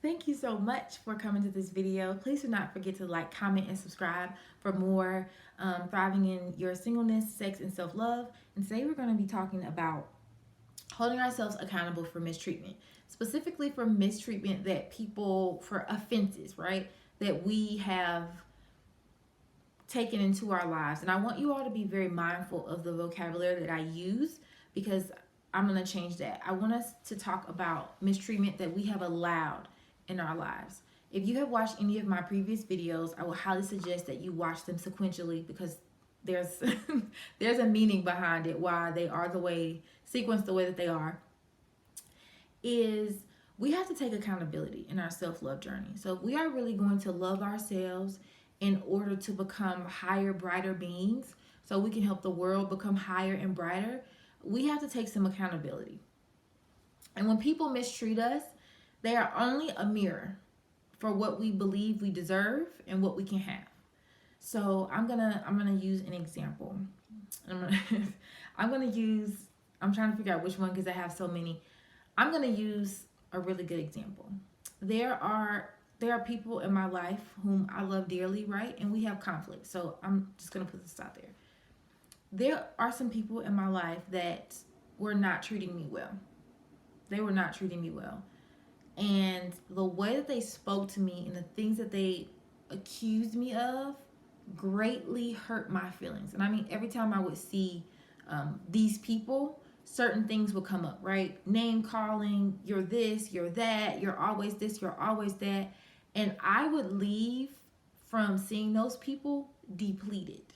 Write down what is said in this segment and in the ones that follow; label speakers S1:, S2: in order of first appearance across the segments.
S1: Thank you so much for coming to this video. Please do not forget to like, comment, and subscribe for more thriving in your singleness, sex, and self-love. And today we're going to be talking about holding ourselves accountable for mistreatment, specifically for mistreatment that people, for offenses, right, that we have taken into our lives. And I want you all to be very mindful of the vocabulary that I use because I'm going to change that. I want us to talk about mistreatment that we have allowed in our lives. If you have watched any of my previous videos, I would highly suggest that you watch them sequentially because there's there's a meaning behind it, why they are the way, sequenced the way that they are. Is we have to take accountability in our self-love journey. So if we are really going to love ourselves in order to become higher, brighter beings, so we can help the world become higher and brighter, we have to take some accountability. And when people mistreat us, they are only a mirror for what we believe we deserve and what we can have. So I'm gonna use an example. I'm trying to figure out which one because I have so many. I'm gonna use a really good example. There are people in my life whom I love dearly, right? And we have conflict. So I'm just gonna put this out there. There are some people in my life that were not treating me well. They were not treating me well. And the way that they spoke to me and the things that they accused me of greatly hurt my feelings. And I mean, every time I would see these people, certain things would come up, right? Name calling, you're this, you're that, you're always this, you're always that. And I would leave from seeing those people depleted.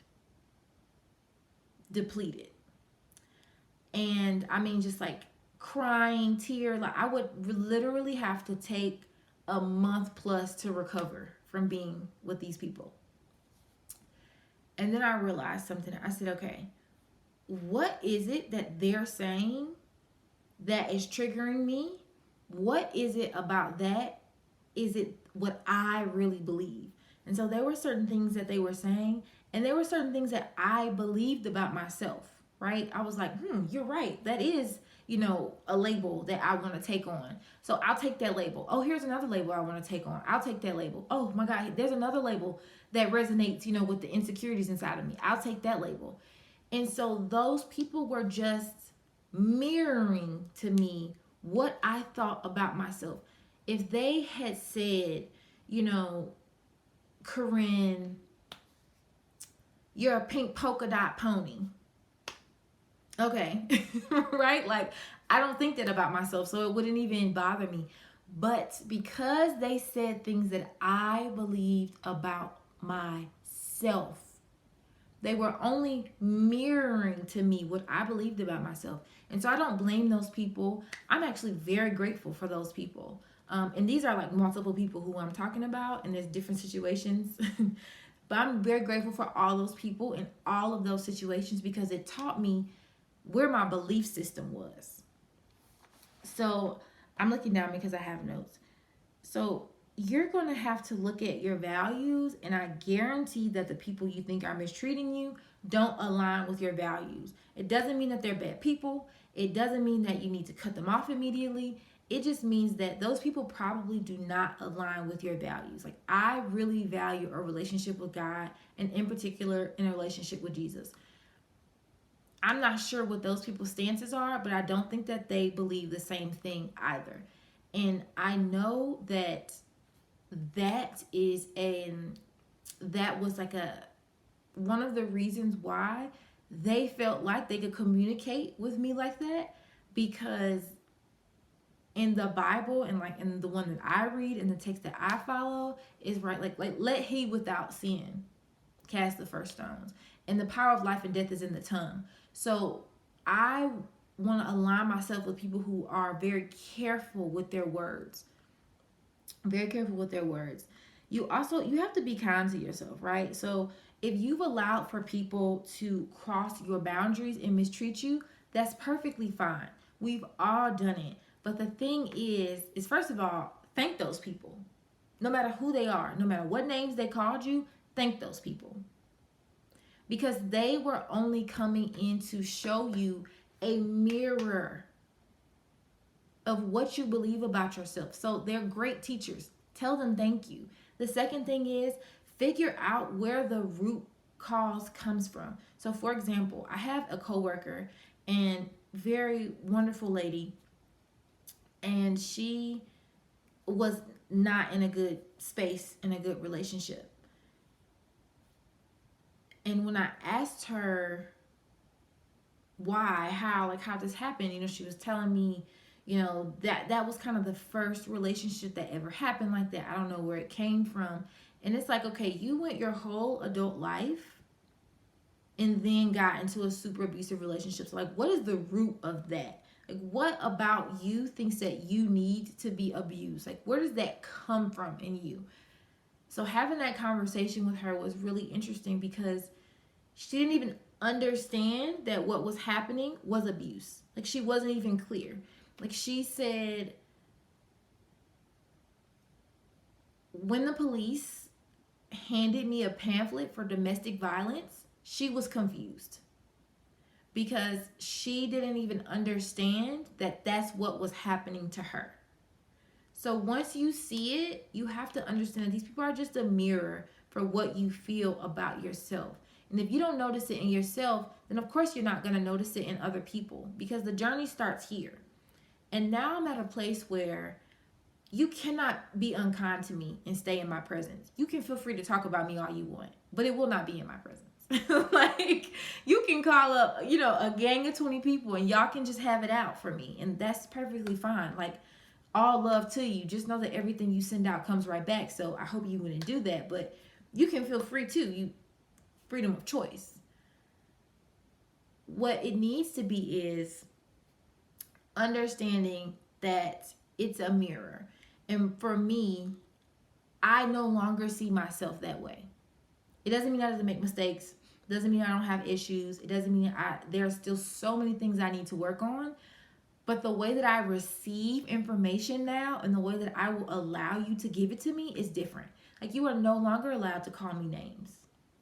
S1: And I mean, just like crying, tear, like I would literally have to take a month plus to recover from being with these people. And then I realized something. I said, okay, what is it that they're saying that is triggering me? What is it about that? Is it what I really believe? And so there were certain things that they were saying, and there were certain things that I believed about myself, right? I was like, you're right. That is, a label that I want to take on. So I'll take that label. Oh, here's another label I want to take on. I'll take that label. Oh my God, there's another label that resonates, with the insecurities inside of me. I'll take that label. And so those people were just mirroring to me what I thought about myself. If they had said, Corinne, you're a pink polka dot pony. Okay, right? Like, I don't think that about myself, so it wouldn't even bother me. But because they said things that I believed about myself, they were only mirroring to me what I believed about myself. And so I don't blame those people. I'm actually very grateful for those people. And these are like multiple people who I'm talking about, and there's different situations. But I'm very grateful for all those people in all of those situations because it taught me where my belief system was. So I'm looking down because I have notes. So you're going to have to look at your values, and I guarantee that the people you think are mistreating you don't align with your values. It doesn't mean that they're bad people. It doesn't mean that you need to cut them off immediately. It just means that those people probably do not align with your values. Like, I really value a relationship with God, and in particular, in a relationship with Jesus. I'm not sure what those people's stances are, but I don't think that they believe the same thing either. And I know that that was like one of the reasons why they felt like they could communicate with me like that, because in the Bible and like in the one that I read and the text that I follow is right, like let he without sin cast the first stones, and the power of life and death is in the tongue. So I want to align myself with people who are very careful with their words. Very careful with their words. You have to be kind to yourself, right? So if you've allowed for people to cross your boundaries and mistreat you, that's perfectly fine. We've all done it. But the thing is first of all, thank those people. No matter who they are, no matter what names they called you, thank those people. Because they were only coming in to show you a mirror of what you believe about yourself. So they're great teachers. Tell them thank you. The second thing is figure out where the root cause comes from. So for example, I have a coworker and very wonderful lady, and she was not in a good space, in a good relationship. And when I asked her why, how this happened, she was telling me, that was kind of the first relationship that ever happened like that. I don't know where it came from. And it's like, okay, you went your whole adult life and then got into a super abusive relationship. So like, what is the root of that? Like, what about you thinks that you need to be abused? Like, where does that come from in you? So having that conversation with her was really interesting because she didn't even understand that what was happening was abuse. Like, she wasn't even clear. Like, she said, when the police handed me a pamphlet for domestic violence, she was confused because she didn't even understand that that's what was happening to her. So once you see it, you have to understand that these people are just a mirror for what you feel about yourself. And if you don't notice it in yourself, then of course you're not going to notice it in other people, because the journey starts here. And now I'm at a place where you cannot be unkind to me and stay in my presence. You can feel free to talk about me all you want, but it will not be in my presence. Like, you can call up, a gang of 20 people and y'all can just have it out for me. And that's perfectly fine. Like, all love to you. Just know that everything you send out comes right back. So I hope you wouldn't do that, but you can feel free too. Freedom of choice. What it needs to be is understanding that it's a mirror. And for me, I no longer see myself that way. It doesn't mean I doesn't make mistakes. It doesn't mean I don't have issues. It doesn't mean there are still so many things I need to work on. But the way that I receive information now and the way that I will allow you to give it to me is different. Like, you are no longer allowed to call me names,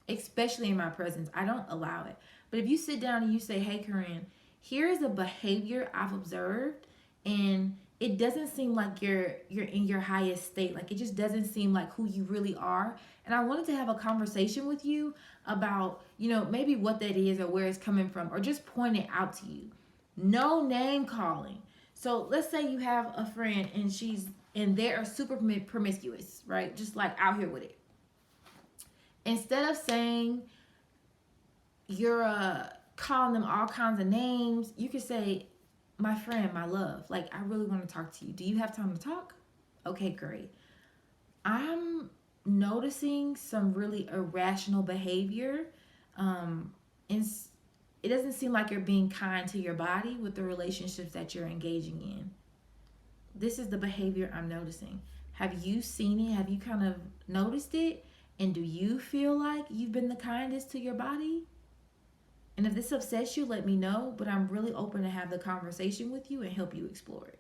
S1: especially in my presence. I don't allow it. But if you sit down and you say, hey, Corinne, here is a behavior I've observed, and it doesn't seem like you're in your highest state. Like, it just doesn't seem like who you really are. And I wanted to have a conversation with you about, maybe what that is or where it's coming from, or just point it out to you. No name calling. So let's say you have a friend and they are super promiscuous, right? Just like out here with it. Instead of saying you're calling them all kinds of names, you could say, my friend, my love, like, I really want to talk to you. Do you have time to talk? Okay, great. I'm noticing some really irrational behavior. And it doesn't seem like you're being kind to your body with the relationships that you're engaging in. This is the behavior I'm noticing. Have you seen it? Have you kind of noticed it? And do you feel like you've been the kindest to your body? And if this upsets you, let me know. But I'm really open to have the conversation with you and help you explore it.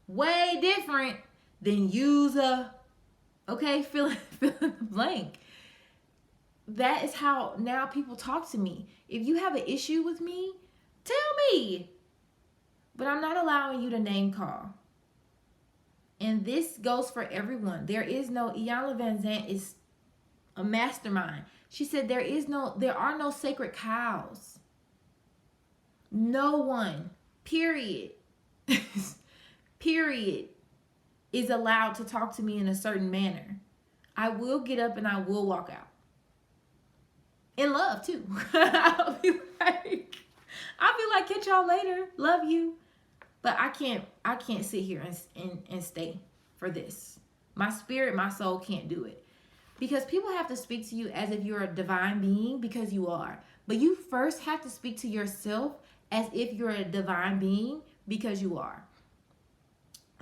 S1: Way different than use a, okay, fill in the blank. That is how now people talk to me. If you have an issue with me, tell me. But I'm not allowing you to name call. And this goes for everyone. Iyanla Van Zandt is a mastermind. She said there are no sacred cows. No one, period, period, is allowed to talk to me in a certain manner. I will get up and I will walk out. In love too. I'll be like, catch y'all later. Love you. But I can't sit here and stay for this. My spirit, my soul can't do it. Because people have to speak to you as if you're a divine being, because you are. But you first have to speak to yourself as if you're a divine being, because you are.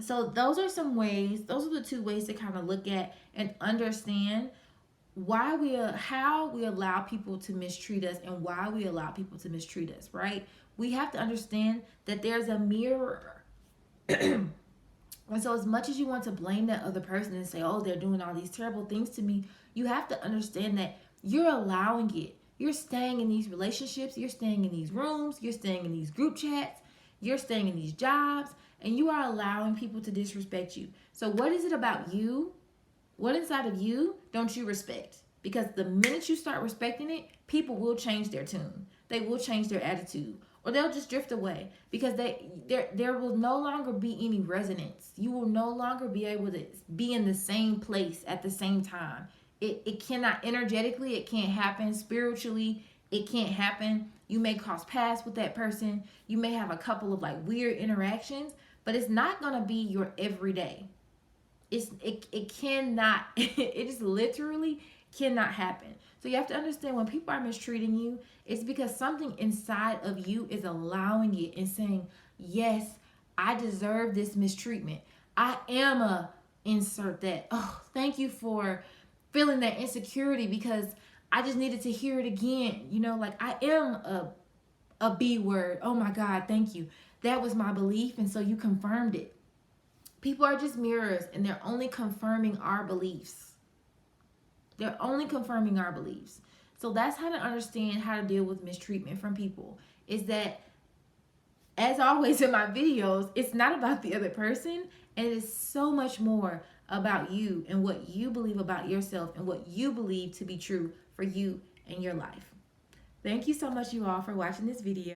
S1: So those are the two ways to kind of look at and understand how we allow people to mistreat us and why we allow people to mistreat us, right? We have to understand that there's a mirror. And so as much as you want to blame that other person and say, oh, they're doing all these terrible things to me, you have to understand that you're allowing it. You're staying in these relationships. You're staying in these rooms. You're staying in these group chats. You're staying in these jobs. and you are allowing people to disrespect you. So what is it about you? What inside of you don't you respect? Because the minute you start respecting it, people will change their tune. They will change their attitude, or they'll just drift away because there will no longer be any resonance. You will no longer be able to be in the same place at the same time. It cannot, energetically, it can't happen. Spiritually, it can't happen. You may cross paths with that person. You may have a couple of like weird interactions, but it's not gonna be your everyday. It cannot it just literally cannot happen. So you have to understand, when people are mistreating you, it's because something inside of you is allowing it and saying, yes, I deserve this mistreatment. I am a insert that. Oh, thank you for feeling that insecurity, because I just needed to hear it again. You know, like, I am a B word. Oh my God, thank you. That was my belief, and so you confirmed it. People are just mirrors, and they're only confirming our beliefs. They're only confirming our beliefs. So that's how to understand how to deal with mistreatment from people. Is that, as always in my videos, it's not about the other person, and it is so much more about you and what you believe about yourself and what you believe to be true for you and your life. Thank you so much, you all, for watching this video.